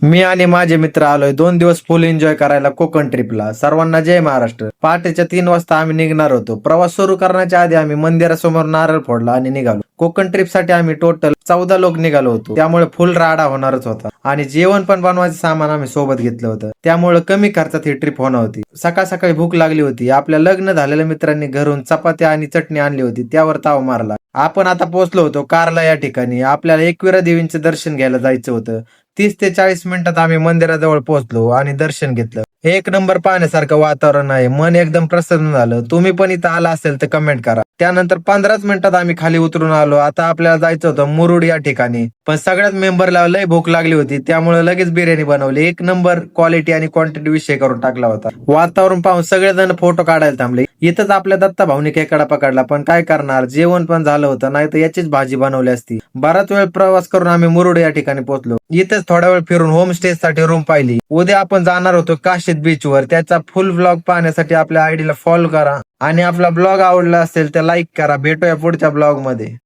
मी आणि माझे मित्र आलोय 2 दिवस फुल एन्जॉय करायला कोकण ट्रिपला. सर्वांना जय महाराष्ट्र. पहाटेच्या 3 वाजता आम्ही निघणार होतो. प्रवास सुरू करण्याच्या आधी आम्ही मंदिरासमोर नारळ फोडला आणि निघालो. कोकण ट्रिप साठी आम्ही टोटल 14 लोक निघालो होतो. त्यामुळे फुल राडा होणारच होता आणि जेवण पण बनवायचं सामान आम्ही सोबत घेतलं होतं. त्यामुळे कमी खर्चात ही ट्रिप होणार होती. सकाळ सकाळी भूक लागली होती. आपल्या लग्न झालेल्या मित्रांनी घरून चपात्या आणि चटणी आणली होती. त्यावर ताव मारला. आपण आता पोहोचलो होतो कारला या ठिकाणी. आपल्याला एकविरा देवींचे दर्शन घ्यायला जायचं होतं. 30 ते 40 मिनिटात आम्ही मंदिराजवळ पोहोचलो आणि दर्शन घेतलं. एक नंबर पाहण्यासारखं वातावरण आहे. मन एकदम प्रसन्न झालं. तुम्ही पण इथं आला असेल तर कमेंट करा. त्यानंतर 15च मिनिटात आम्ही खाली उतरून आलो. आता आपल्याला जायचं होतं मुरुड या ठिकाणी. पण सगळ्यात मेंबरला लय भूक लागली होती. त्यामुळे लगेच बिर्याणी बनवली. एक नंबर क्वालिटी आणि क्वांटिटी विषय करून टाकला होता. वातावरण पाहून सगळेजण फोटो काढायला थांबले. इथंच आपल्या दत्ता भाऊनी खेकडा पकडला. पण काय करणार, जेवण पण झालं होतं, नाही तर याचीच भाजी बनवली असती. बराच वेळ प्रवास करून आम्ही मुरुड या ठिकाणी पोहोचलो. इथेच थोडा वेळ फिरून होम स्टे साठी रूम पाहिली. उद्या आपण जाणार होतो काशीद बीच वर. त्याचा फुल ब्लॉग पाहण्यासाठी आपल्या आयडीला फॉलो करा आणि आपला ब्लॉग आवडला असेल तर लाईक करा. भेटूया पुढच्या ब्लॉग मध्ये.